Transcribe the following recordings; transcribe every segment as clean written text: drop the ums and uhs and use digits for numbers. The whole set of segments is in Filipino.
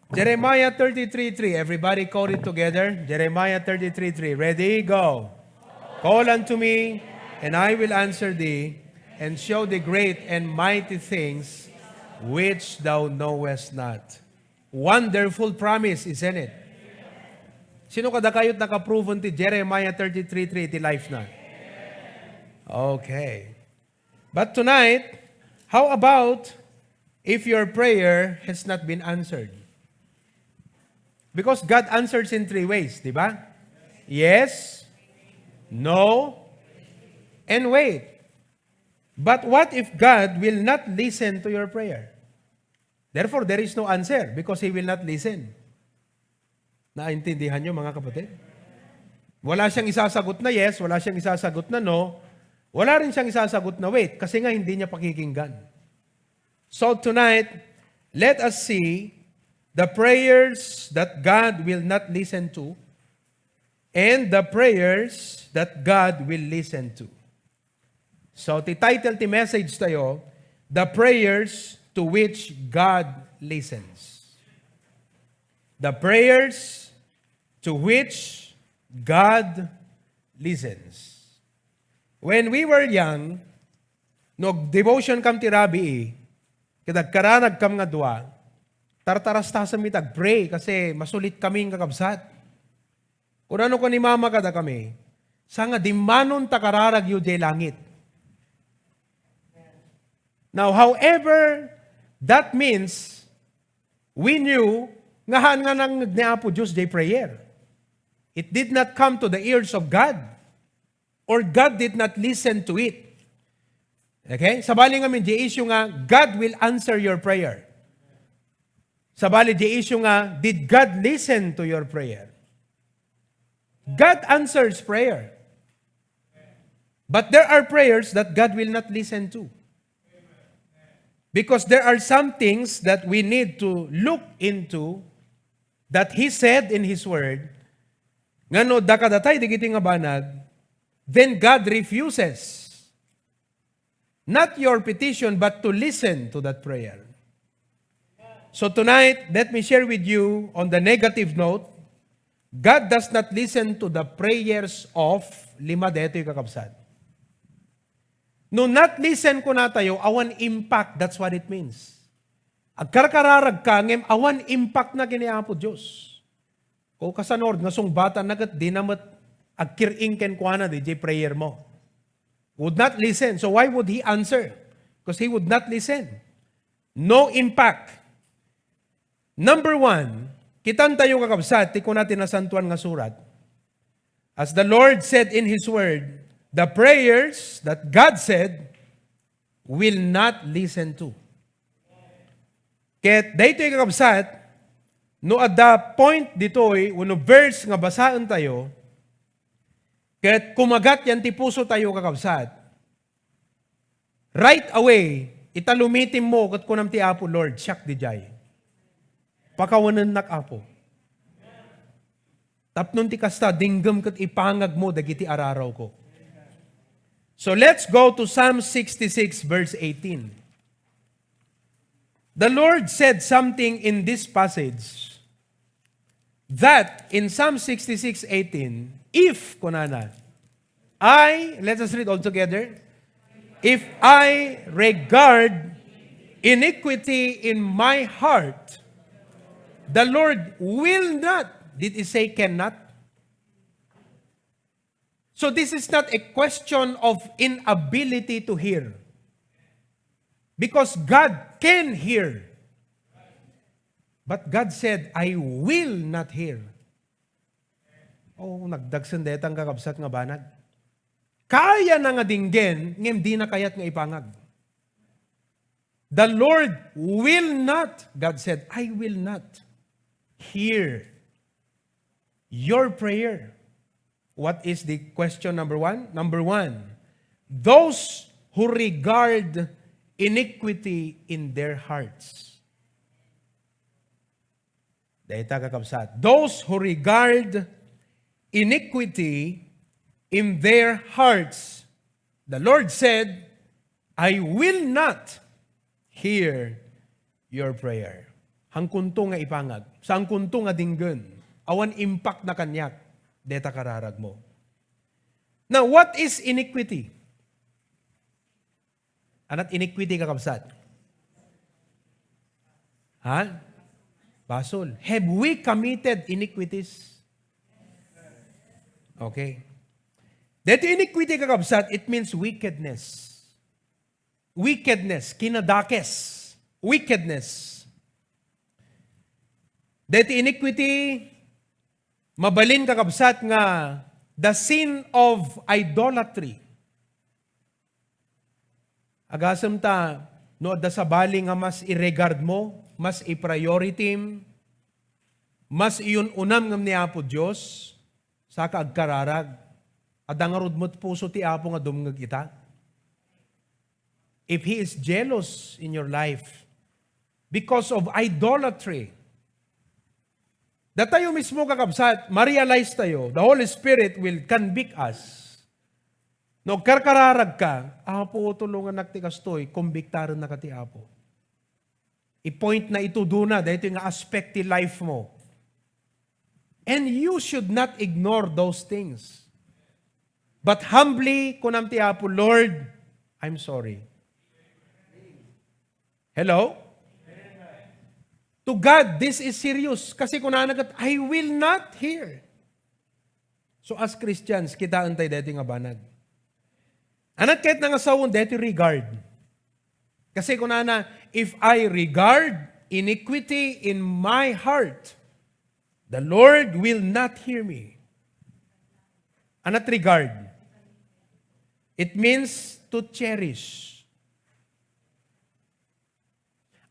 Jeremiah 33:3. Everybody call it together. Jeremiah 33:3. Ready? Go. Call unto me, and I will answer thee, and show thee great and mighty things which thou knowest not. Wonderful promise, isn't it? Sino kada kayo't nakaproven ti Jeremiah 33:3 ti life na? Okay. But tonight, how about if your prayer has not been answered? Because God answers in three ways, di ba? Yes, no, and wait. But what if God will not listen to your prayer? Therefore, there is no answer because He will not listen. Naintindihan niyo mga kapatid? Wala siyang isasagot na yes, wala siyang isasagot na no, wala rin siyang isasagot na wait kasi nga hindi niya pakikinggan. So tonight, let us see the prayers that God will not listen to and the prayers that God will listen to. So, title ti message tayo, The Prayers to Which God Listens. The prayers to which God listens. When we were young, devotion kam ti Rabi, kadagkaranag kam nga dua, tartarasta sa mitag pray kasi masulit kaming kakabsat. Kung ano ko ni mama kada kami, sa nga dimanon takararag yu jay langit. Now, however, that means we knew ngahan nga nang nagniapo Diyos jay prayer. It did not come to the ears of God or God did not listen to it. Okay? Sabali nga min jay issue nga God will answer your prayer. Sabali jay issue nga did God listen to your prayer? God answers prayer. But there are prayers that God will not listen to. Because there are some things that we need to look into that He said in His Word, nga no, dakadatay digiti nga banag, then God refuses not your petition, but to listen to that prayer. So tonight, let me share with you on the negative note, God does not listen to the prayers of lima deto yung kakabsat. No not listen ko na tayo, awan impact, that's what it means. Agkarkararag ka, ngem awan impact na giniapo Diyos. O kasanord, nga sung bata nagat, di namat agkiring ken kwa na di prayer mo. Would not listen. So why would He answer? Because He would not listen. No impact. Number one, kitan tayo kakabsat, tiko natin na santuan nga surat. As the Lord said in His Word, the prayers that God said will not listen to. Ket dayto yung kakabsat, no at the point ditoy, uno verse nga basaan tayo, ket kumagat yan ti puso tayo kakabsat, right away, italumitim mo kat kunam ti Apo Lord, siyak di jay. Pakawanan nak Apo. Tapnon ti kasta, dinggam kat ipangag mo, dagiti araraw ko. So let's go to Psalm 66 verse 18. The Lord said something in this passage that in Psalm 66:18, if kunana, let us read all together. If I regard iniquity in my heart, the Lord will not, did He say cannot? So this is not a question of inability to hear. Because God can hear. But God said, I will not hear. Oh, nagdagsan detang kakabsat nga banag. Kaya na nga dinggen, ngem di na kayat nga ipangag. The Lord will not, God said, I will not hear your prayer. What is the question number one? Number one, those who regard iniquity in their hearts. Dahita kakabsat. Those who regard iniquity in their hearts. The Lord said, I will not hear your prayer. hangkunto nga ipangag, sa hangkunto nga dinggen, awan impact na kanyak, deta kararag mo. Now, what is iniquity? Anat iniquity kakabsat? Ha? Basol. Have we committed iniquities? Okay. Dito iniquity kakabsat, it means wickedness. Wickedness, kinadakes. Wickedness. Dito iniquity, mabalin kakabsat nga the sin of idolatry. Agasam ta, no, da sa bali nga mas i-regard mo, mas i-priority, mas iyon unam ngam ni Apo Diyos, sa kaagkararag, adangarod mo't puso ti Apo nga dumngag ita. If He is jealous in your life because of idolatry, da tayo mismo kakabsat, ma-realize tayo, the Holy Spirit will convict us. No, karkararag ka, Apo, tulungan naktikas to'y, kumbiktaran na ka ti Apo. I-point na ito doon na, dahil ito yung aspect ti life mo. And you should not ignore those things. But humbly, kunam ti Apo, Lord, I'm sorry. Hello? To God, this is serious. Kasi kung nanagat, I will not hear. So as Christians, kita antay dito nga banag. Anak kahit nga sawon, dito regard. Kasi kung nana, if I regard iniquity in my heart, the Lord will not hear me. Anat regard? It means to cherish.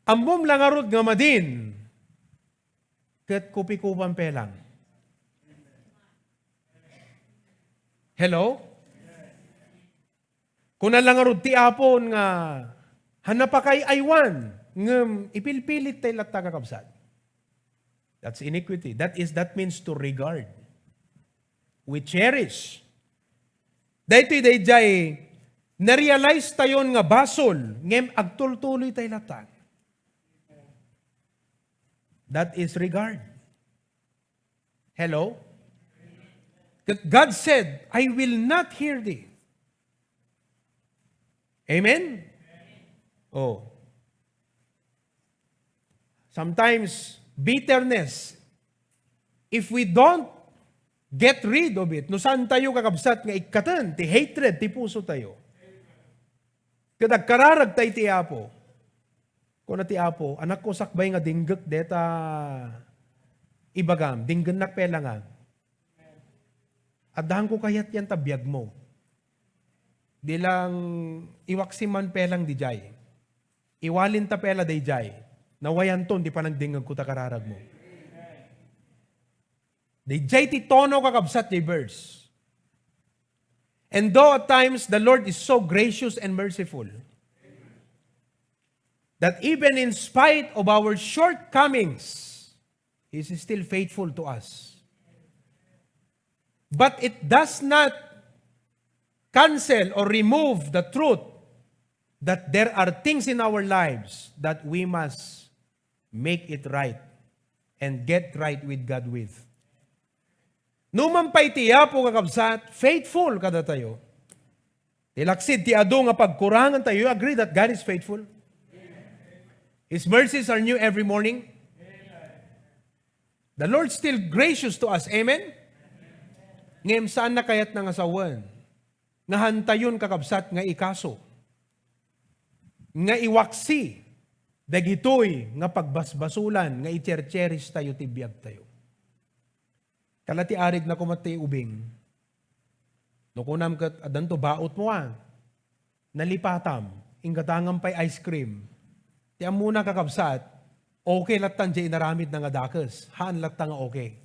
Ambom lang arod nga madin, ket kupi-kupan pelang. Hello? Kung lang arod ti apon nga, hanapakay aywan, ngem ipilpilit tayo latta kakabsat. That's iniquity. That means to regard. We cherish. Dahito dayjay, na-realize tayon nga basol, ngem agtultuloy tayo latta. That is regard. Hello? God said, I will not hear thee. Amen? Oh. Sometimes, bitterness, if we don't get rid of it, no saan tayo kakabsat nga ikatan, ti hatred, ti puso tayo. Kadag kararag tayo ti Apo. Kung na ti Apo, anak ko sakbay nga dinggak deta ibagam, dinggan nakpela nga. Adahan ko kayat yan tabiyag mo. Di lang iwaksiman pelang di jay. Iwalin ta pela di jay. Nawayan ton, di pa nagdingag ko takararag mo. Di jay ti tono kakabsat di verse. And though at times the Lord is so gracious and merciful, that even in spite of our shortcomings, He is still faithful to us. But it does not cancel or remove the truth that there are things in our lives that we must make it right and get right with God with. Numan pa'y tiya po kakabsat, faithful kada tayo. Tilaksid ti ado nga pagkurangan tayo, you agree that God is faithful? His mercies are new every morning. The Lord still gracious to us. Amen? Ngayon saan na kayat ng asawan? Nga hantayon kakabsat nga ikaso. Nga iwaksi. Dagitoy nga pagbasbasulan. Nga i-cherish tayo, tibiyag tayo. Kalati arig na kumati ubing. No kunam kat adan to baot mo nalipatam. Ingatangam pa'y ice cream. Tiyan muna kakabsat, okay latan dyan inaramid na nga dakas. Haan latan nga okay.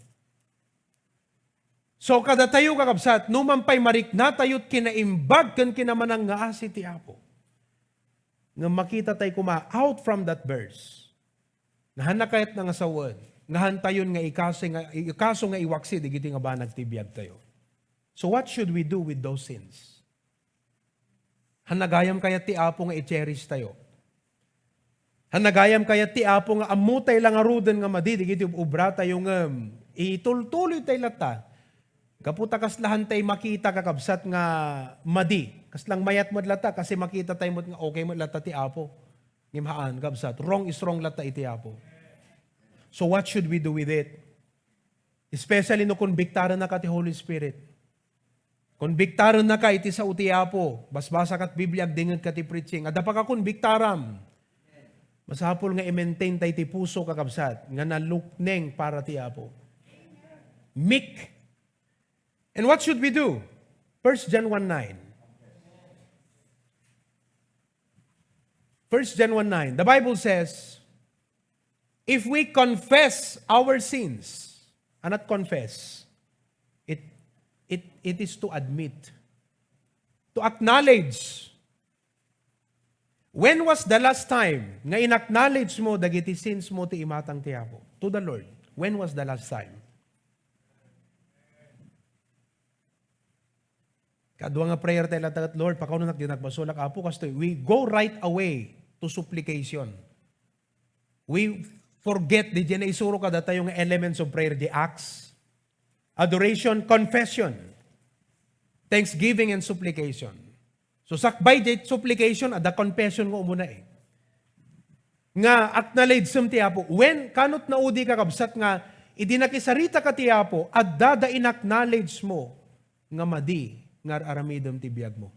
So kada tayo kakabsat, numampay marik na tayo't kinaimbag kan kinamanang nga asi ti Apo. Nga makita tayo kuma out from that verse. Nga hanakayat na nga sawad. Nga hantayon nga ikaso nga iwaksi, digiti nga ba nagtibiyag tayo. So what should we do with those sins? Hanagayam kayat ti Apo nga i-cherish tayo. Hanagayam kaya ti Apo nga amutay lang aruden nga madi, digiti ubra tayong itultuloy tay lata. Kaputa kaslahan tay makita kakabsat nga madi. Kaslang mayat mo lata kasi makita tayo mo nga okay mo lata ti Apo. Ngimhaan kabsat. Wrong is wrong lata iti Apo. So what should we do with it? Especially no konbiktaran na ka ti Holy Spirit. Konbiktaran na ka iti sa uti Apo. Basbasa kat Biblia agdingad ka ti preaching. Adda pa ka konbiktaram. Masapol nga i-maintain tayo ti puso kakabsat, nga nalukneng para ti Apo. Meek. And what should we do? 1 John 1:9. 1 John 1:9. The Bible says, if we confess our sins, and not confess, it is to admit, to acknowledge. When was the last time nga in-acknowledge mo dagiti sins mo ti imatang ti Apo to the Lord? When was the last time? Kadwa nga prayer tayo lahat, Lord, pakaunan nagbasulak Apo, kastoy, we go right away to supplication. We forget, di dyan na isuro ka data yung elements of prayer, the acts, adoration, confession, thanksgiving, and supplication. So sakbay di supplication at the confession ko umuna eh. Nga acknowledge sam ti Apo. When kanot na udi ka kabsat nga idinakisarita ka ti Apo at dada in-acknowledge mo nga madi nga aramidom ti biyag mo.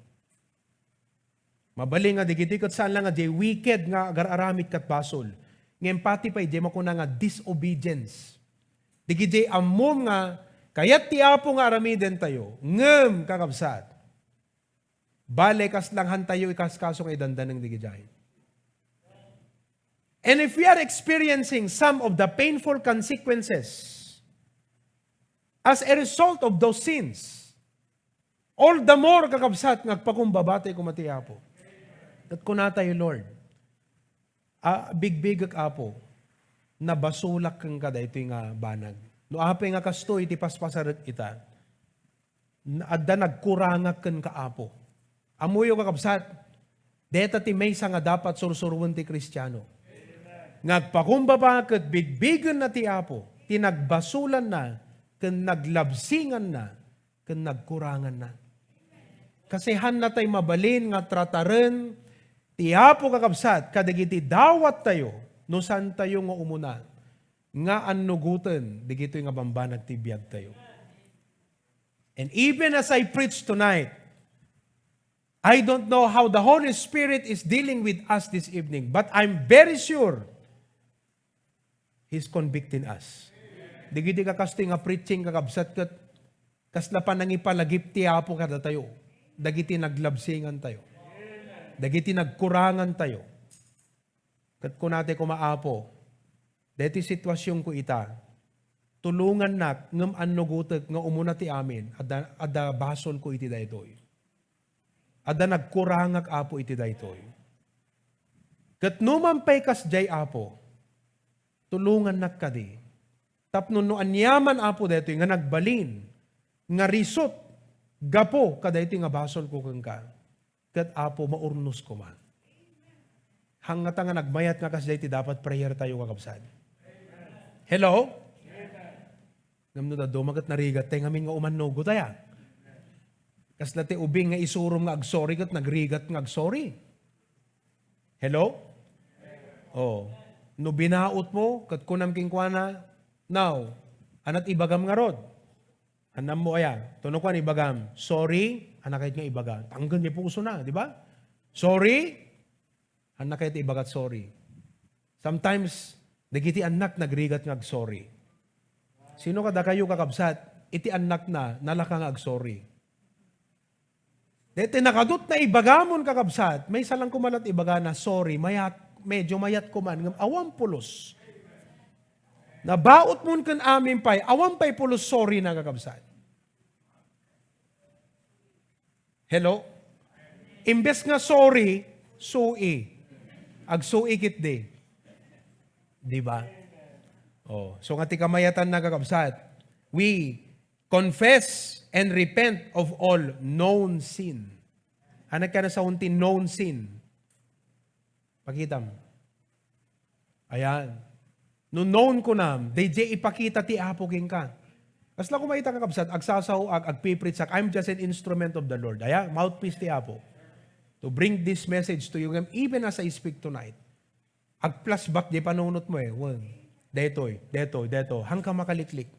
Mabali nga digiti kat saan lang nga di wicked nga aramid kat basol. Ngayon pati pa di makuna nga disobedience. Digiti amom nga kayat ti Apo nga aramiden tayo ngem kakabsat. Bale, kas lang hantayo ikaskaso ng idandan ng digijay. And if we are experiencing some of the painful consequences as a result of those sins, all the more kakabsat ngagpakumbabate kumati Apo. At kunatay, Lord, bigbig ak Apo, nabasulak kang kada ito yung banag. No apay nga kasto, iti paspasarat ita, adda nagkurangak kan ka Apo. Amuyo kakabsat, deta ti may nga dapat sursurwan ti Kristiyano. Ngagpakumba pa kat bigbigan na ti Apo, tinagbasulan na, kan naglabsingan na, kan nagkurangan na. Kasi han na tayo mabalin nga trataren, ti Apo kakabsat, kadagiti dawat tayo, no saan tayo nga umuna, nga anugutan, digito yung abambanag ti biyag tayo. And even as I preach tonight, I don't know how the Holy Spirit is dealing with us this evening, but I'm very sure He's convicting us. Digiti ka kasto nga preaching kakabsat kat kasla pa nang ipalagip ti Apo kada tayo. Dagiti naglabsingan tayo. Dagiti nagkurangan tayo. Kat kunate kumaapo, deti sitwasyon ko ita, tulungan nak ngem annugutek nga umuna ti amin, adda basol ko iti daytoy. Ada nagkurangak Apo iti daytoy. Kat numampay kas jay Apo, tulungan nakadi. Tapno no anyaman Apo daytoy nga nagbalin, nga risot, gapo kada iti nga basol ko kang ka. Kat Apo maurnos ko man. Hangata nga nagmayat nga kas daytoy dapat prayer tayo kakabsad. Hello? Ngamno da dumagat narigat tayo ngamin nga umannogo tayo. Kas dati ubing nga isurom nga agsorry kat nagrigat nga agsorry. Hello? Oh. No binaot mo, kat kunam kingkwana, now, anat ibagam nga rod. Anam mo aya, tuno kwan ibagam, sorry, anak kahit nga ibagam. Tanggan niya puso na, di ba? Sorry, anak kahit ibagat sorry. Sometimes, nagiti anak nagrigat nga agsorry. Sino kada kayo kakabsat, iti anak na, nalaka nga agsorry. Dete nakadut na ibagamon kakabsat, may salang kumalat ibaga na, sorry, medyo mayat kuman, awang pulos. Nabaot mo kan amin pay, awang pay pulos, sorry na kakabsat. Hello? Imbes nga sorry, sui. Agsui kit di. Di ba? Oh, so nga ti kamayatan na kakabsat, we confess and repent of all known sin. Anak ka na sa unti known sin. Pakitam. Ayan. No known ko na, DJ ipakita ti Apo king ka. Kasla ko maita kakabsat, agsasaw, agpiprit sak, I'm just an instrument of the Lord. Ayan, mouthpiece ti Apo. To bring this message to you, even as I speak tonight. Ag-flashback di panunot mo well, deto, hangka makaliklik.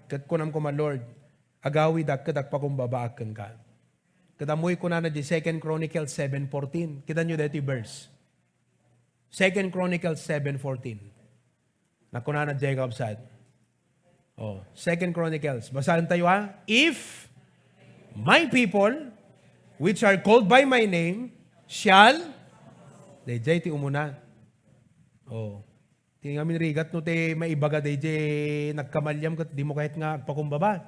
Kat kunam ko Lord, agawid kat agpakumbabaakan ka. Kadamoy ko na di 2 Chronicles 7:14. Kita nyo dito verse. 2 Chronicles 7:14. Nakuna na Jacob said. 2 Chronicles. Basahan tayo ha. If my people, which are called by my name, shall, DJ ti umuna. Ti ngamin rigat no te maibaga DJ nagkamalyam kat di mo kahit nga agpakumbaba.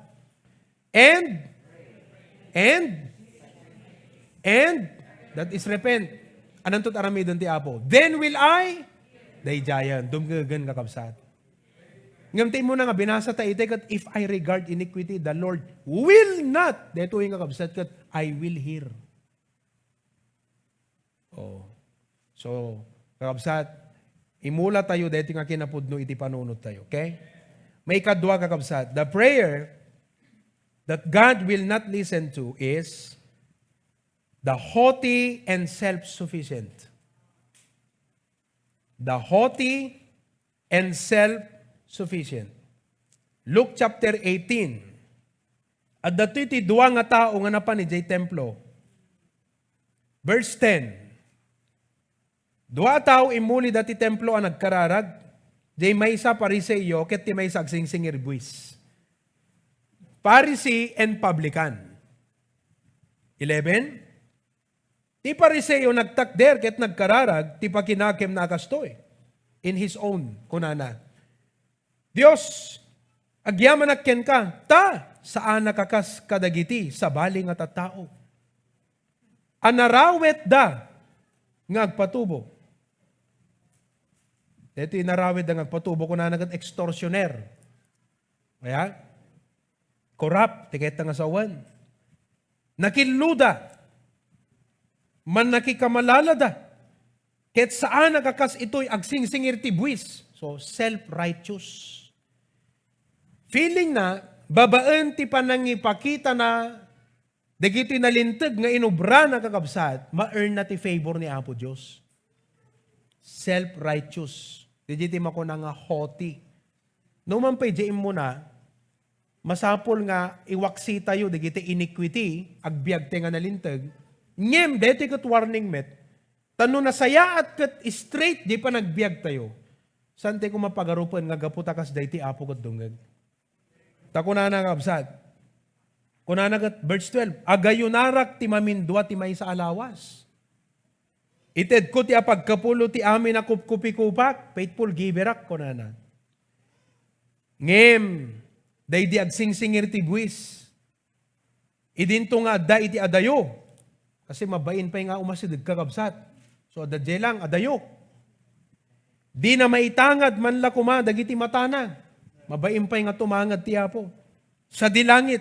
And, that is repent. Anong tot aramidon ti Apo? Then will I, dayjayan, dumgagan kakabsat. Ngamtin mo na nga, binasa ta ite kat if I regard iniquity, the Lord will not, deto yung kakabsat kat, I will hear. So, kakabsat, imula tayo, deto nga kinapudno, iti panunod tayo, okay? May kadwa kakabsat, the prayer that God will not listen to is the haughty and self-sufficient. The haughty and self-sufficient. Luke chapter 18. At dito iti duwa nga tao nga napan ni Jay Templo. Verse 10. Dua tao imuli dati templo ang nagkararag. Jay maysa pariseyo ket ti maysa agsingsingir buwis. Pharisee and publican. 11. Ti Pariseo nagtakder ket nagkararag, ti pakinakem na kastoy. In his own, kunana. Diyos, agyaman akken ka, ta, saan nakakas kadagiti, sa baling at tao. Anarawet da, ngagpatubo. Ito inarawet da ngagpatubo, kunana kat extortioner. Kaya, corrupt, tiket nga sawan. Nakiluda, man nakikamalalada. Ket saan nakakas ito'y agsingsingir ti buwis. So, self-righteous. Feeling na, babaan ti panangipakita na dagiti nalintag nga inubra na kakabsat, ma-earn na ti favor ni Apo Diyos. Self-righteous. Dagiti mako na nga haughty. No man pa diyan mo na, masapol nga iwaksi tayo dagiti iniquity, agbiag te nga nalintag, ngem, deti kat warning met, tano na saya at kat straight, di pa nagbiag tayo. Sante ko mapagarupan nga gaputakas dahi ti Apo kat dungag. Takuna na kabsat. Kunana kat verse 12, agayunarak ti mamindwa ti may sa alawas. Ited ko ti apagkapulo ti amin na kupkupi-kupak, faithful giverak kunana. Ngem, dahi di agsingsingir ti buwis. Idinto nga da iti adayo. Kasi mabain pa nga umasidig kakabsat. So, adadye lang, adayo. Di na maitangad man la kuma, dagiti matana. Mabain pa nga tumangad ti Apo. Sa dilangit.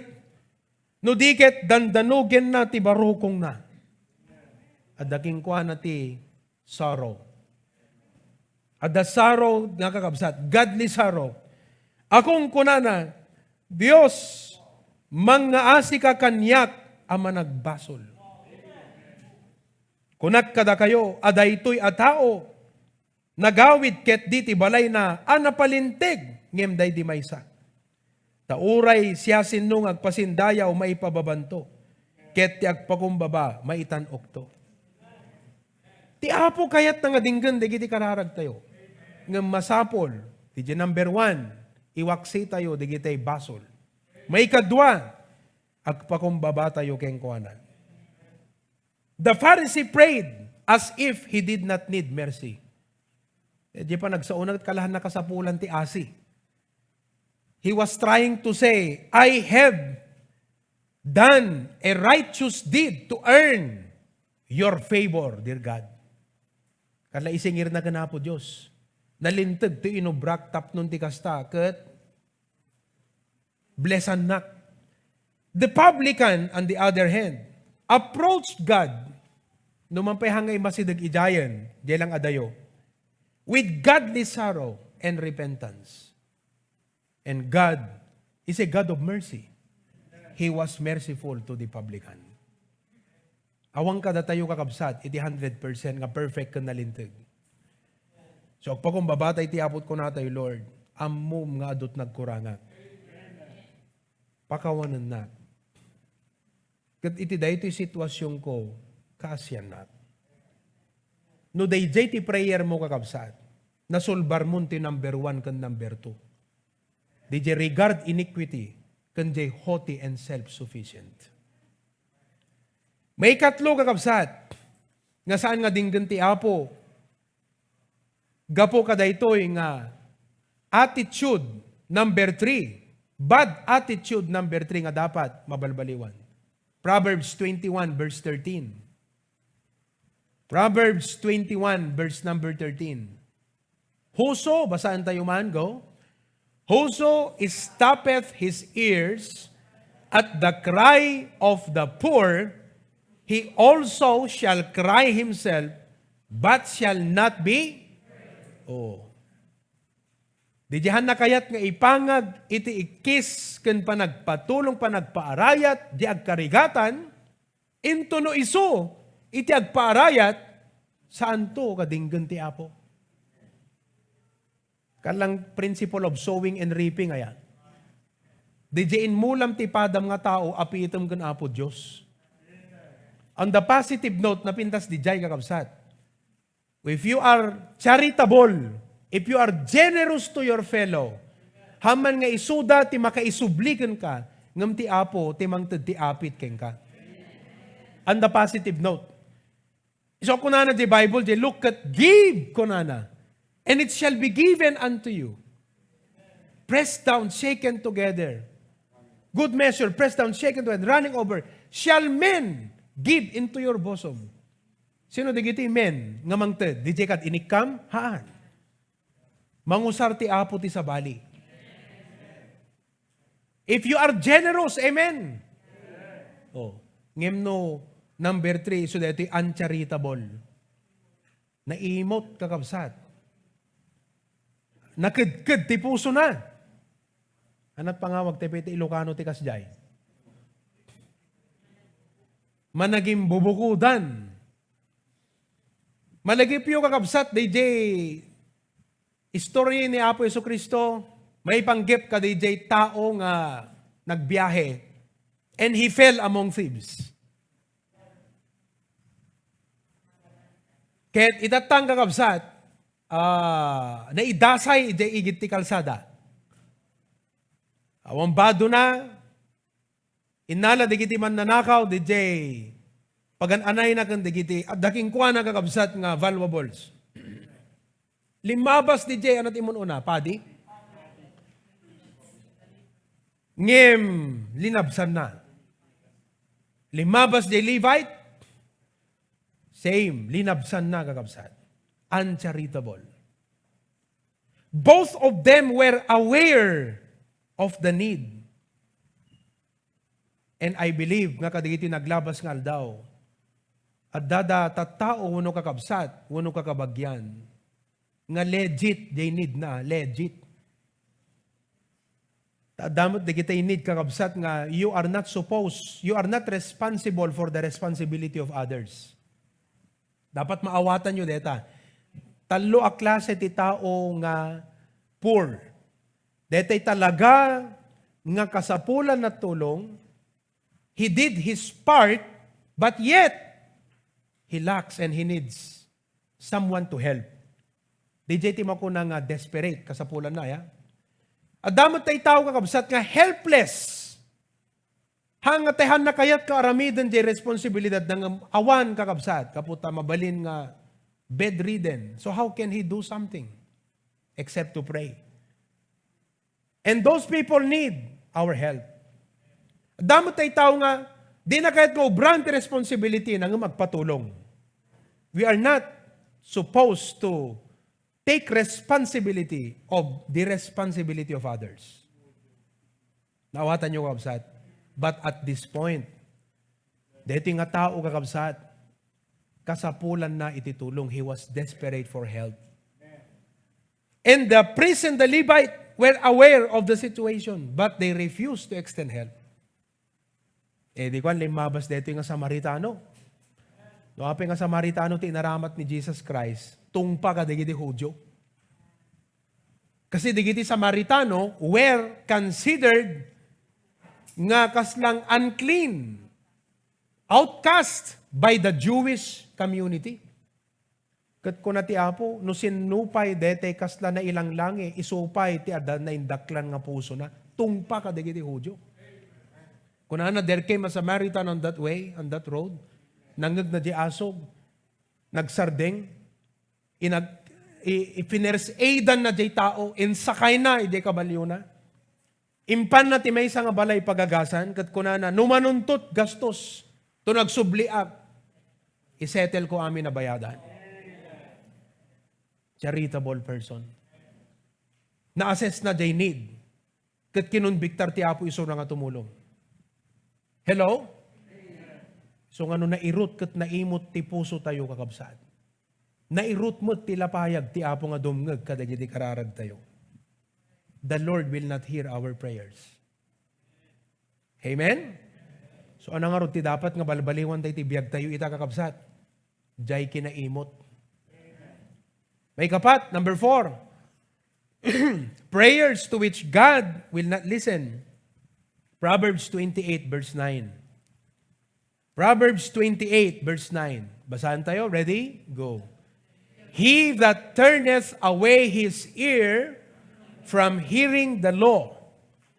No diket, dandanugen na ti barukong na. Adaking kuha na ti sorrow. Ada sorrow, nga kakabsat, godly sorrow. Akong kunana, Diyos, mangaasi ka kanyak, ama nagbasol. Kunak kada kayo, aday to'y atao, nagawid ket di ti balay na, anapalintig, ngem day di maysa. Tauray siya sinung agpasindayaw maipababanto, ket ti agpakumbaba maitanok to. Ti Apo kayat nga dinggan, di kiti kararag tayo. Ngem masapol, ti number 1, iwaksi tayo, di kitay basol. May kadwa, agpakumbaba tayo keng kuanan. The Pharisee prayed as if he did not need mercy. Di pa nagsaunag kalahan na kasapulan ti asi. He was trying to say, I have done a righteous deed to earn your favor, dear God. Kala isingir na ganapo Diyos. Nalintag to inubrak tap nun ti kasta, kat blessan nak. The publican, on the other hand, approached God, numampay hangay masidag idayan, di lang adayo. with godly sorrow and repentance. And God is a God of mercy. He was merciful to the publican. Awang kada tayo kakabsat, iti 100% nga perfect ka nalintig. So, pag kung babatay ti apot ko na tayo, Lord, amom nga adot nagkurangak. Pakawanan na. Kat iti da iti sitwasyon ko, kaasyan na. No day ti prayer mo kakabsat, nasolbar mo ti number 1 kan number 2. DJ regard iniquity, kan jay haughty and self-sufficient. May katlo kakabsat, nga saan nga dinggan ti apo, gapo kada ito'y nga attitude number 3, bad attitude number 3 nga dapat mabalbaliwan. Proverbs 21 verse 13. Proverbs 21 verse number 13. Whoso, basaan tayo man, go. Whoso stoppeth his ears at the cry of the poor, he also shall cry himself, but shall not be. Oh. Di dihan na kayat nga ipangag, iti ikis, ken panagpatulong panagpaarayat, di agkarigatan, into no iso, iti agpaarayat, saan to kadinggan ti apo? Kalang principle of sowing and reaping ayan. Di diin mulam ti padam nga tao, api itom kan apo Diyos. On the positive note, napintas di jay kakabsat. If you are charitable, if you are generous to your fellow, haman nga isuda ti makaisublikan ka, ngam ti apo, ti mangted ti apit ken ka. On the positive note. So kunana di Bible, di look at give kunana, and it shall be given unto you. Pressed down, shaken together. Good measure, pressed down, shaken together, running over. Shall men give into your bosom? Sino digiti men nga mangted? Di kat inikam? Haan. Mangusar ti apo ti sabali. If you are generous, amen. Oh, ngem no number 3, so dito uncharitable. Naimot kakabsat. Nakidkid ti puso na. Anat pangawag ti piti Ilocano ti kasjay. Managing bubukudan. Malagipyo kakabsat, DJ, istorya ni Apo Jesucristo, may panggip ka DJ tao nga nagbiyahe, and he fell among thieves. Kahit itatang kakabsat, naidasay DJ igit ti kalsada. Awang bado na, inala digiti man nanakaw, DJ, pagananay na kan digiti, at daking kuha na kakabsat nga valuables. Limabas DJ, anat imun una, padi? Ngem, linabsan na. Limabas DJ Levite, same, linabsan na kakabsat. Uncharitable. Both of them were aware of the need. And I believe, nga kadigiti naglabas nga aldaw, at dada tattao wano kakabsat, wano kakabagyan, nga legit, they need na, legit. Damot digiti need kakabsat nga, you are not responsible for the responsibility of others. Dapat maawatan nyo deta. Talo a klase ti tao nga poor. Detay talaga nga kasapulan na tulong, he did his part, but yet, he lacks and he needs someone to help. DJ ti mo ko na nga desperate, kasapulan na, ya? Adamot tay tao kakabsat nga helpless. Hangatehan na kayat ka aramidan di responsibilidad ng awan kakabsat, kaputa mabalin nga bedridden. So how can he do something? Except to pray. And those people need our help. Damot tay tao nga, di na kahit ko brand responsibility na nga magpatulong. We are not supposed to take responsibility of the responsibility of others. Naawatan nyo kakabsat. But at this point, dito nga tao kakabsat, kasapulan na ititulong. He was desperate for help. And the priest and the Levite were aware of the situation, but they refused to extend help. Di kwan limabas dito yung Samaritano. No, apeng nga Samaritano ti inaramat ni Jesus Christ, tungpa ka digiti Hudyo. Kasi digiti Samaritano were considered nga kaslang unclean, outcast by the Jewish community. Kat ko na ti Apo, no sinupay dete kasla na ilang langi, isupay ti adan na indaklan nga puso na, tungpa ka digiti Hudyo. Kunana, there came a Samaritan on that way, on that road, nangag na di asog, nagsardeng, ipinersedan na di tao, insakay na, ide kabalyo na. Impan na ti may nga balay pagagasan, kat kunana, numanuntot gastos, to nagsubliak, isettle ko amin na bayadan. Charitable person. Na-assess na di need, kat kinunbiktar ti Apo iso na nga tumulong. Hello? So nga no nairut kat naimot ti puso tayo kakabsat. Nairut mo ti lapayag ti Apo nga dumngeg kadagiti kararag tayo. The Lord will not hear our prayers. Amen? So anong nga ron ti dapat nga balbaliwan tayo ti biyag tayo ita kakabsat. Diyay kinaimot. May kapat, number 4. Prayers to which God will not listen. Proverbs 28 verse 9. Proverbs 28 verse 9. Basahan tayo. Ready? Go. He that turneth away his ear from hearing the law,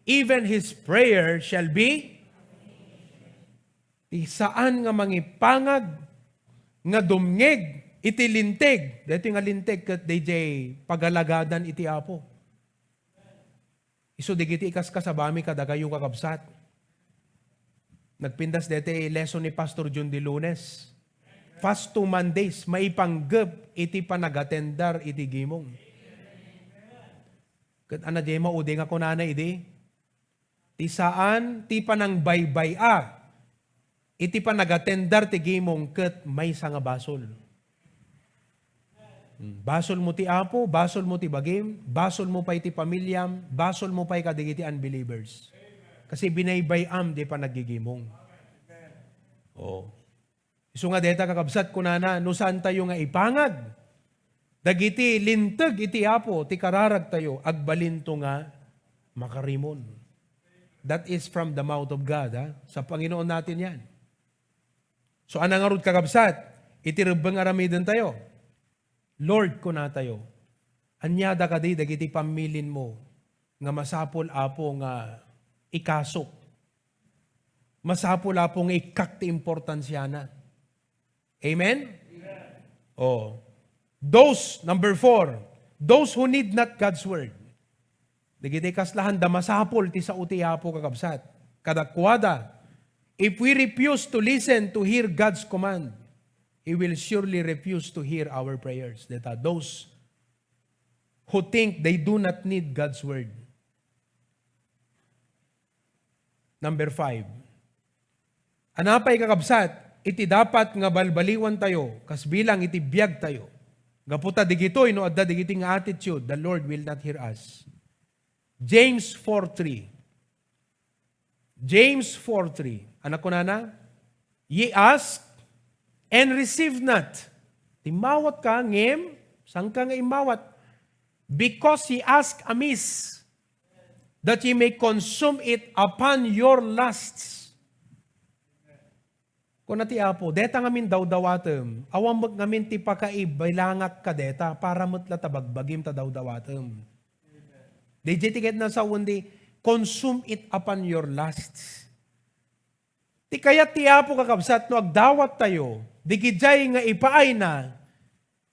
even his prayer shall be saan nga mangipangag nga dumngeg iti linteg. Dito nga linteg kat DJ pagalagadan iti Apo. Iso digiti ikas kasabami kadagayo kakabsat. Nagpindas dete lesson ni Pastor John de Lunes. Fast 2 Mondays, maipanggep iti panagatendar iti gimong. Kat ana di maude nga kunana iti. Ti saan ti panang baybaya. Iti panagatendar ti gimong ket may nga basol. Basol mo ti Apo, basol mo ti bagim, basol mo pa iti pamilyam, basol mo pa kadigiti unbelievers. Kasi binaybayam di pa nagigimong. Oh. Isu nga deta kakabsat kunana, no saan tayo nga ipangag? Dagiti linteg iti Apo, ti kararag tayo, agbalinto nga makarimon. That is from the mouth of God. Ha? Sa Panginoon natin yan. So anang arud kakabsat, iti rebeng aramidin tayo. Lord ko na tayo, anyada ka di, dagiti pamilin mo, nga masapol Apo nga ikasok. Masapol Apo nga ikak ti importansya na. Amen? Oh. Those, number 4, those who need not God's word. Dagiti kaslahan da masapol ti sa uti Apo kakabsat. Kadakwada, if we refuse to listen to hear God's command, He will surely refuse to hear our prayers. That are those who think they do not need God's word. Number 5. Anapay kakabsat, iti dapat nga balbaliwan tayo, kas bilang iti biyag tayo. Gaputa digitoy, no adda digiti nga attitude, the Lord will not hear us. James 4:3. James 4:3. Anak ko nana, ye ask, and receive not. Timawat ka, ngem, sang ka nga imawat? Because ye ask amiss, that ye may consume it upon your lusts. Kung nati Apo, deta ngamin daw-dawatem, awang ngamin ti pakaibailangak ka deta, para mutla tabagbagim ta daw-dawatem. Dejetiket na sa undi, consume it upon your lusts. Ti kaya ti Apo kakabsat, no agdawat tayo, digidjay nga ipaay na,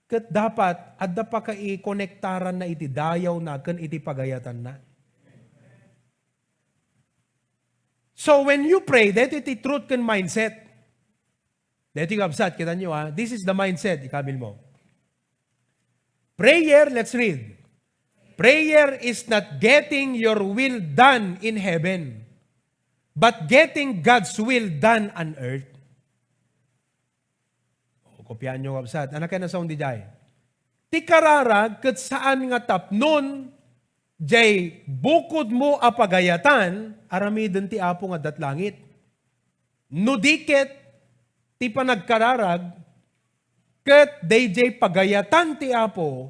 kat dapat, adda pa ka i-konektaran na iti dayaw na, kan iti pagayatan na. So when you pray, that iti truth kan mindset. Dito kakabsat, kita nyo ha, this is the mindset, ikabil mo. Prayer, let's read. Prayer is not getting your will done in heaven, but getting God's will done on earth. O, kopyaan nyo kapsat. Anak ka na sa undi jay. ti kararag ket saan nga tapnon jay bukod mo a pagayatan aramiden ti Apo nga datlangit. No diket ti panagkararag ket dayjay pagayatan ti Apo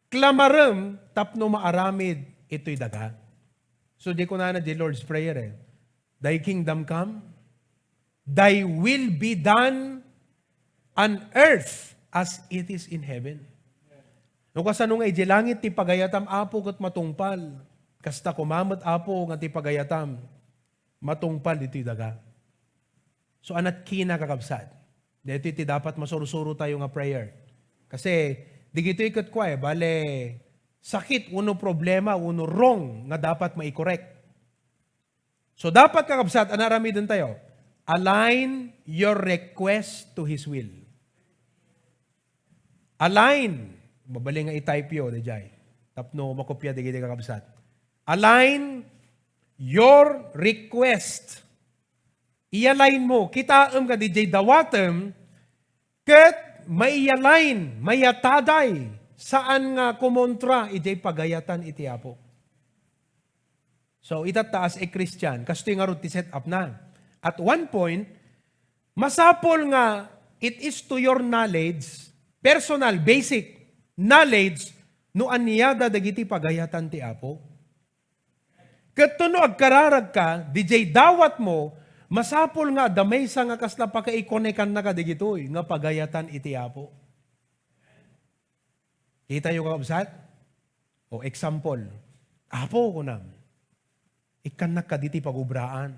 klamarem tapno maaramid ito'y daga. So di ko na di Lord's Prayer Thy kingdom come, Thy will be done on earth as it is in heaven. No kasanong ay di langit ti pagayatam Apo ket matungpal. Kasta kumamat Apo nga ti pagayatam matungpal ito'y daga. So anat kina kakabsat. Dito iti dapat masurusuro tayo nga prayer. Kasi digito ikat kwa bale sakit uno problema, uno wrong nga dapat mai-correct. So dapat kakabsat, anarami din tayo, align your request to His will. Align, babali nga i-type yun, dejay. Tapno, makopya, digiti kakabsat. Align your request. I-align mo, kitaam ka, dejay dawatem, ket mai-align, mayataday, saan nga kumontra, ijay pagayatan iti Apo. So, itataas Christian, kasto yung nga ti set up na. At one point, masapol nga, it is to your knowledge, personal, basic knowledge, no aniyada dagiti pagayatan ti Apo. Kato no agkararag ka, DJ dawat mo, masapol nga, damay sa nga kasla pa ka-ikonekan na ka digitoy, nga pagayatan iti Apo. Kita yung kakabsat? O example, Apo ko na, ikan na kaditi pagubraan.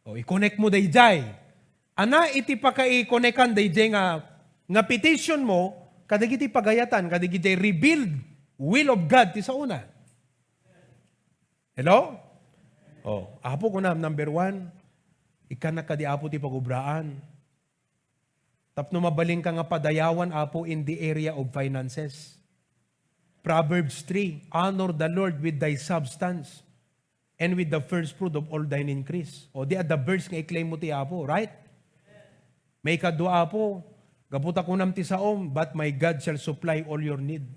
O, i-connect mo dayjay. Ana, iti pa ka i-connectan dayjay nga petition mo, kadagiti pagayatan, kadagiti rebuild will of God ti sa una. Hello? O, Apo ko na, number 1, ikan na kadi Apo ti pagubraan. Tapno mabaling ka nga padayawan, Apo, in the area of finances. Proverbs 3, honor the Lord with thy substance and with the first fruit of all thine increase. O di at the verse nga i-claim mo ti Apo, right? May kadua Apo, gaputa kunam ti saom, but my God shall supply all your need.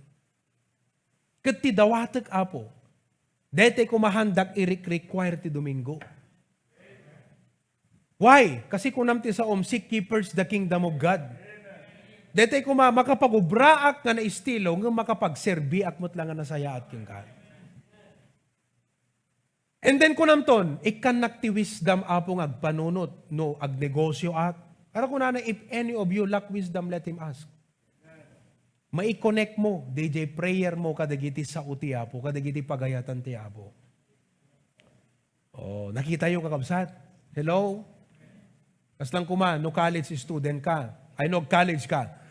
Ket ti dawatek Apo, dete kumahandak i-require ti Domingo. Why? Kasi kunam ti saom, seek ye first the kingdom of God. Dito ko makapagubraak nga na estilo, nga makapagserbiak mo't lang nga nasaya at yung ka. And then kunamton, ikan nakti wisdom Apo nga agpanunot, no, agnegosyo at. Para kunana, if any of you lack wisdom, let him ask. Mai-connect mo, DJ prayer mo, kadagiti sa uti Apo, kadagiti pagayatan ti Apo. Oh, nakita yung kakabsat? Hello? Kaslang kuma, no college student ka. I know college ka.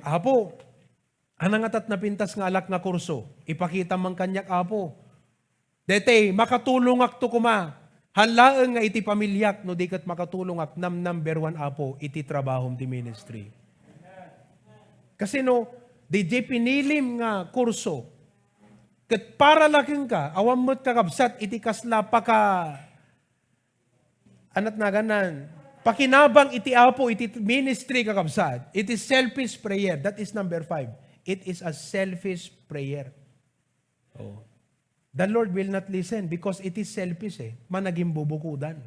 Apo, anangatat na pintas nga alak nga kurso, ipakita man kanyak Apo. Dete, makatulong ak to kuma, halaeng nga iti pamilyak, no di kat makatulong ak number 1 Apo, iti trabahom ti ministry. Kasi no, DJ pinilim nga kurso, kat para laking ka, awam mo't kakabsat, iti kasla pa ka, anat na ganan, pakinabang iti Apo, iti ministry kakabsat. It is selfish prayer. That is number 5. It is a selfish prayer. Oh. The Lord will not listen because it is selfish managing bubukudan.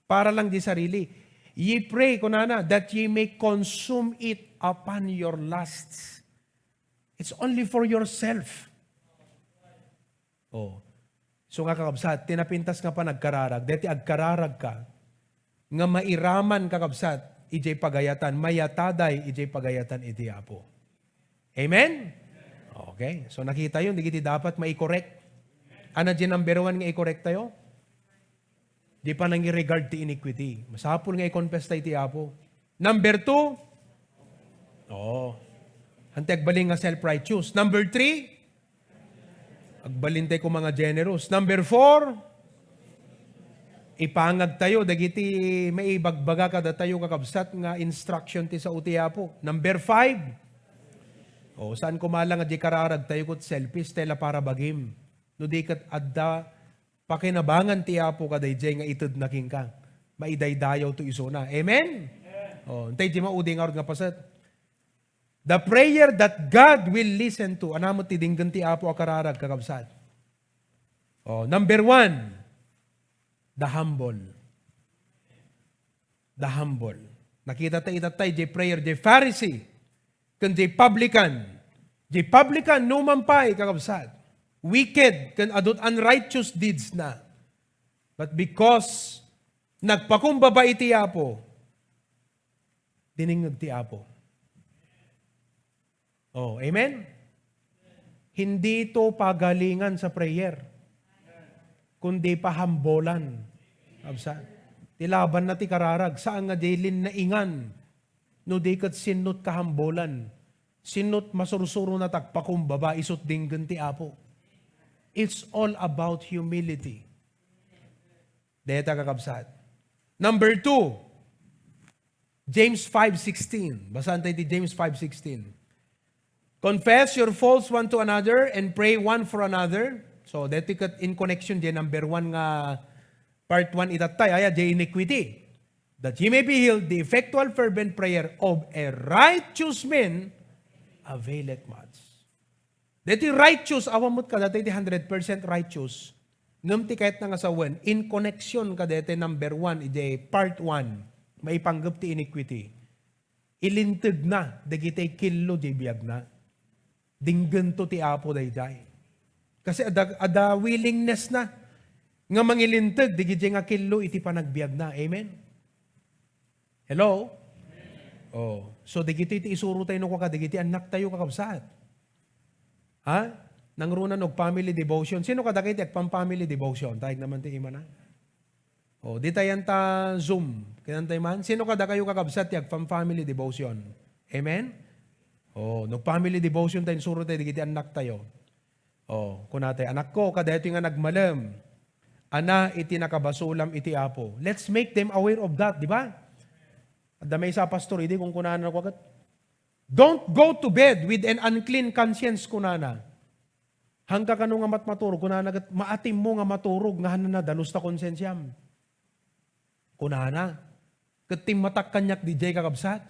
Para lang di sarili. Ye pray, kunana, that ye may consume it upon your lusts. It's only for yourself. Oh. So nga kakabsat, tinapintas nga pa nagkararag. Deti agkararag ka, nga mairaman kakabsat, ijay pagayatan, mayataday, ijay pagayatan, iti Apo. Amen? Okay. So nakita yun, di dapat mai-correct. Ano dyan number 1 nga i-correct tayo? Di pa nang i-regard ti iniquity. Masapul nga i-confess tayo, iti Apo. Number 2, hantay agbaling nga self-righteous. Number 3, agbalintay ko mga generous. Number 4, ipangag tayo, dagiti may ibagbaga kada tayo kakabsat nga instruction ti sa uti Apo. Number 5, saan kumalang nga di kararag tayo kot selfish, tela para bagim. No di kat adda, pakinabangan ti Apo kaday jay nga itud na king ka. Maidaydayaw to iso na. Amen? Antay di maudi nga nga pasat. The prayer that God will listen to. Anamot ti dinggan ti Apo akararag kakabsat. Number 1, the humble. The humble. Nakita tayo itatay, di prayer, di Pharisee, kundi publican. Di publican, numampay kakabsat. Wicked, kan adot unrighteous deeds na. But because nagpakumbaba iti Apo, diningag ti Apo. Amen? Hindi ito pagalingan sa prayer, kundi pahambolan. Absa. Tilaban na ti kararag, saan nga dilin na ingan, no di kat sinot kahambolan, sinot masursuro na tagpakumbaba, isot dinggan ti Apo. It's all about humility. Deta kakabsat. Number 2, James 5:16. Basahan tayo di James 5:16. Confess your faults one to another and pray one for another. So, dito in connection din, number 1 nga, part 1 itatay, the iniquity. That ye may be healed, the effectual fervent prayer of a righteous man availeth much. Dito righteous, awamot ka, dito 100% righteous. Ngamti kahit nga sa 1, in connection ka dito number 1, ide part 1, maipanggap ti iniquity. Ilintag na, dagitay kilo di biyag na. Dinggan to ti Apo dayday. Kasi ada willingness na nga mangilintag digiti nga kilo iti panagbiag na. Amen. Hello? So digiti iti isuro tayo no ka digiti anak tayo kakabsat. Ha? Nangrunan og family devotion. Sino ka dakiti ag family devotion? Tayag naman ti ima na. Di tayan ta Zoom. Kinantay man. Sino ka da kayo kakabsat ag family devotion? Amen? No family devotion tayo, suro tayo, digiti anak tayo. Kunatay, anak ko, kada ito nga nagmalam, ana, iti nakabasulam, iti Apo. Let's make them aware of that, di ba? At damay sa pastor, hindi kung kunanan ako agad. Don't go to bed with an unclean conscience, kunana. Hangga ka nga maturog, kunana, maatim mo nga maturog, nga hanan na, dalos na konsensyam. Kunana. Katim matak kanyak di jay kakabsat.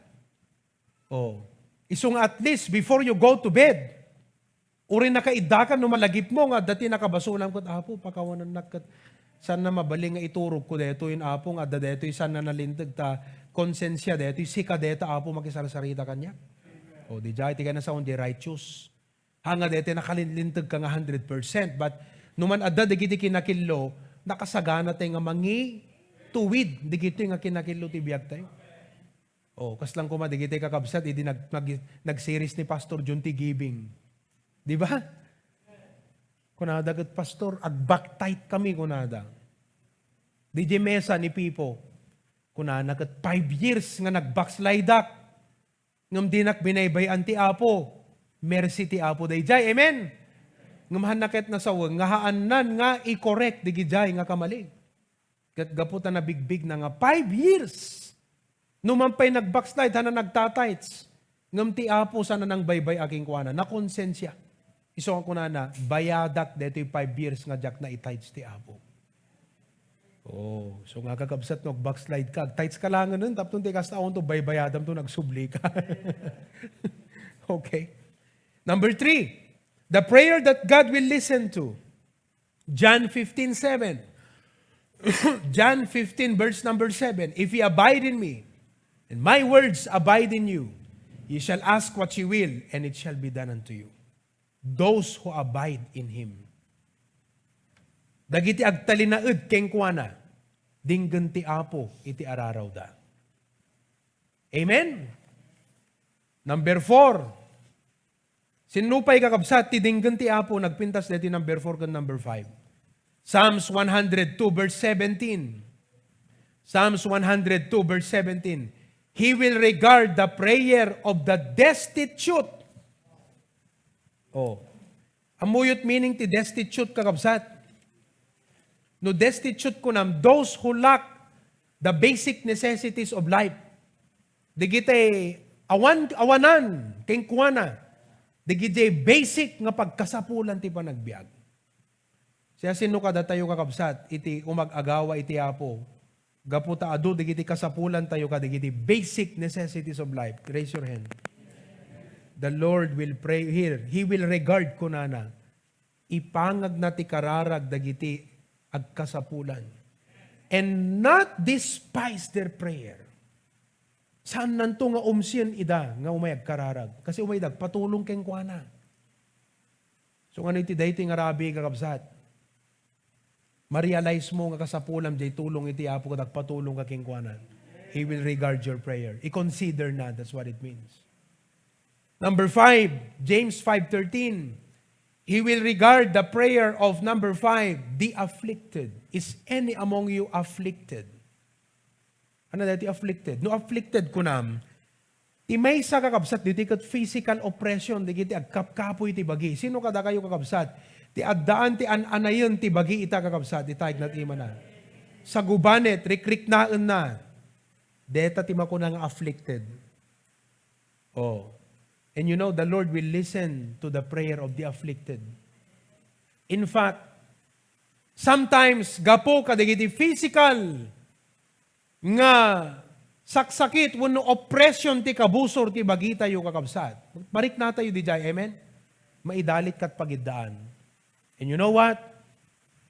Isong at least, before you go to bed, uri nakaidakan no malagip mo nga, dati nakabasulang ko, Apo, pakawanan nakat, sana mabaling nga iturog ko deto yung Apo, nga deto yung sana nalindag ta, konsensya deto, yung sika deto, Apo, makisarasarita kanya. Di jay, tika na sa di righteous. Hanga deto, nakalinlintag ka nga 100%, but numan adda, digiti kinakilo, nakasagana tayo nga mangi, tuwid, digiti nga kinakilo, tibiyag tayo. Kaslang kumadigitay kakabsat, hindi nag-series ni Pastor John T. Giving. Di ba? Kunada gat Pastor, ag-back-tight kami kunada. DJ Mesa ni Pipo, kunada gat 5 years nga nag-backslide ak. Ngam dinak binaybayan ti Apo. Mercy ti Apo dayjay. Amen? Ngamahan na ket nasawang, nga haanan nga i-correct digijay nga kamalig. Kat gaputan na bigbig na nga 5 years. Numampay nag-backslide, hana nagtatights. Ngam ti Apo sana nang baybay aking kuana. Nakonsensya. Iso ang kunana, bayadak dito 5 years nga jak na itights ti Apo. So nga kakabsat no, backslide ka. Tights ka lang nun, tapos ti kastaon to, baybayadam to, nagsubli ka. Okay. Number 3, the prayer that God will listen to. John 15:7. John 15, verse number 7. If ye abide in me, and my words abide in you, ye shall ask what ye will, and it shall be done unto you. Those who abide in Him. Dagiti agtalinaed keng kuana, dinggan ti Apo iti araraw da. Amen? Number 4, sinupay kakabsat, ti dinggan ti Apo, nagpintas dito number 4 kan number 5. Psalms 102 verse 17. Psalms 102 verse 17. He will regard the prayer of the destitute. Amuyot meaning ti destitute kakabsat. No destitute ko nam, those who lack the basic necessities of life. Digite awanan, kengkuana. Digite basic nga pagkasapulan ti panagbiag. Siya sino kada tayo kakabsat, iti umag-agawa iti Apo. Gaputa digiti kasapulan tayo digiti basic necessities of life. Raise your hand. the Lord will pray here. He will regard kunana. Ipangag na ti kararag dagiti agkasapulan. And not despise their prayer. Saan nanto nga umsiyan ida nga umayag kararag? Kasi umaydag, patulong keng kuana. So nga iti dayti nga rabi kakabsat. Ma-realize mo nga kasapulam jay tulong iti apo kadag patulong ka keng kuana. He will regard your prayer. I-consider na, that's what it means. Number 5, James 5:13. He will regard the prayer of number 5, the afflicted. Is any among you afflicted? Ano dati afflicted? No afflicted kunam. Ti may sa kakabsat, diti kat physical oppression, di kiti agkapkapoy ti bagi. Sino kada kayo kakabsat? Ti addaan ti anayon ti bagi ita kakabsat, itaig nat ima na. Sa gubanet, rikrik naan na. Deta ti makunang afflicted. Oh. And you know, the Lord will listen to the prayer of the afflicted. In fact, sometimes, gapo kadigiti physical nga saksakit wano oppression ti kabusor ti bagita yu kakabsat. Marik na tayo di jay, amen? Maidalit kat pagidaan. And you know what?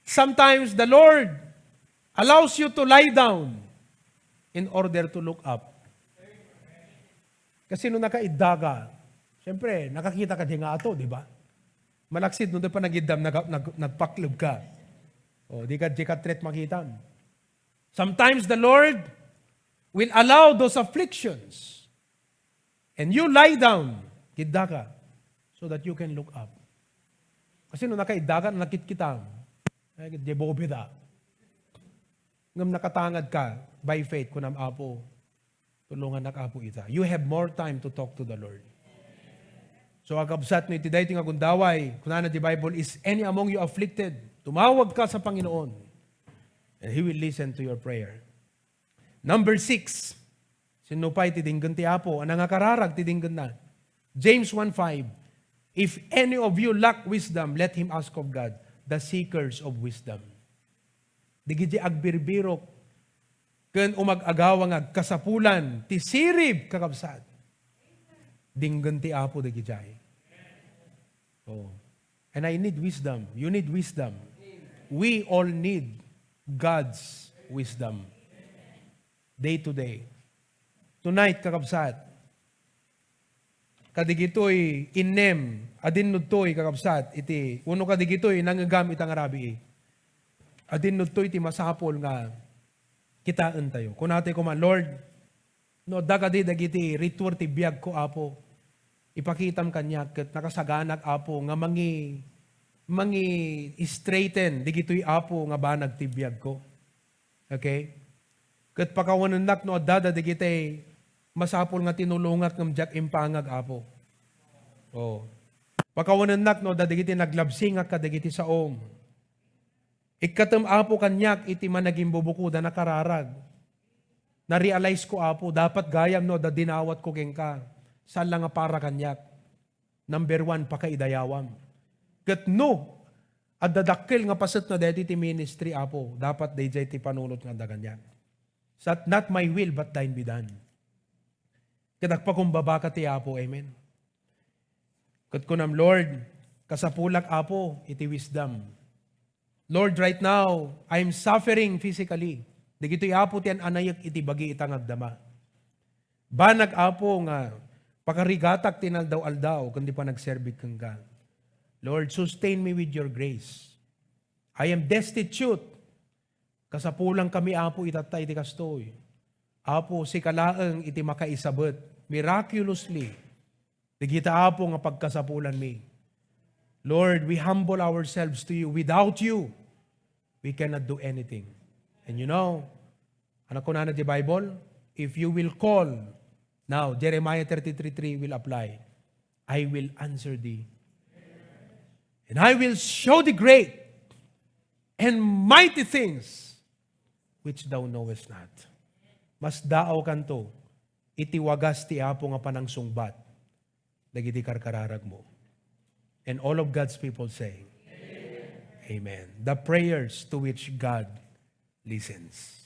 Sometimes the Lord allows you to lie down in order to look up. Kasi nung nakaiddaga, siyempre, nakakita ka di nga ato, di ba? Malaksid nung pa nagidam, nagpaklob ka. O, di ka tret makitam. Sometimes the Lord will allow those afflictions and you lie down, kidda ka, so that you can look up. Kasi nung nakaidda ka, nakitkitam, di bobida. Ngam nakatangad ka, by faith, kunam apo, tulungan nakapo ita. You have more time to talk to the Lord. So agabsat no iti dayti nga gundaway, kunana di Bible, is any among you afflicted? Tumawag ka sa Panginoon. And He will listen to your prayer. Number 6, sinupay tidinggan ti Apo, anang akararag tidinggan na. James 1:5, if any of you lack wisdom, let him ask of God, the seekers of wisdom. Digiti agbirbirok, ken umag-agawang agkasapulan, ti sirib kakabsat. Dinggan ti Apo digijay. Oh. And I need wisdom. You need wisdom. We all need God's wisdom. Day to day. Tonight, kakabsat, kadigitoy innem, adin nudtoy kakabsat, iti, uno kadigitoy nanggagam itang arabi. Adin nudtoy iti masapol nga, kitaan tayo. Kung natin kuman, Lord, no, dagadi dagiti, ritur ti biyag ko, Apo, ipakitam kanya, kat nakasaganak, Apo, nga mangi straighten, digito'y Apo nga banag tibiyag ko. Okay? Kat pakawanunak no adada digitay masapol nga tinulungat ng jak impangag Apo. Oh. Pakawanunak no adada digitay naglabsingak ka digiti sa om. Ikatam Apo kanyak iti managing bubukuda na kararag. Na-realize ko Apo, dapat gayam no da dinawat ko keng ka. Saan lang nga para kanyak? Number 1, pakaidayawam. Kat no, at dadakil nga pasat na deti ti ministry, Apo, dapat dayjay ti panunot nga daganyan. Sat not my will, but thine be done. Kadagpakumbaba ka ti Apo, amen. Kat kunam, Lord, kasapulak Apo, iti wisdom. Lord, right now, I'm suffering physically. Digito'y Apo tiyan anayak iti bagi itang agdama. Banag Apo nga, pakarigatak tinaldaw-aldaw, kundi pa nagserbit kang ka. Lord, sustain me with your grace. I am destitute. Kasapulang kami, Apo, itatay iti kastoy. Apo, si kalaang iti makaisabot. Miraculously. Digita, Apo, nga pagkasapulan mi. Lord, we humble ourselves to you. Without you, we cannot do anything. And you know, anak ko na di Bible, if you will call, now, Jeremiah 33:3 will apply. I will answer thee. And I will show thee great and mighty things which thou knowest not. Mas daaw kanto, iti wagas ti Apo nga panang sungbat, dagiti karkararag mo. And all of God's people say, Amen. Amen. The prayers to which God listens.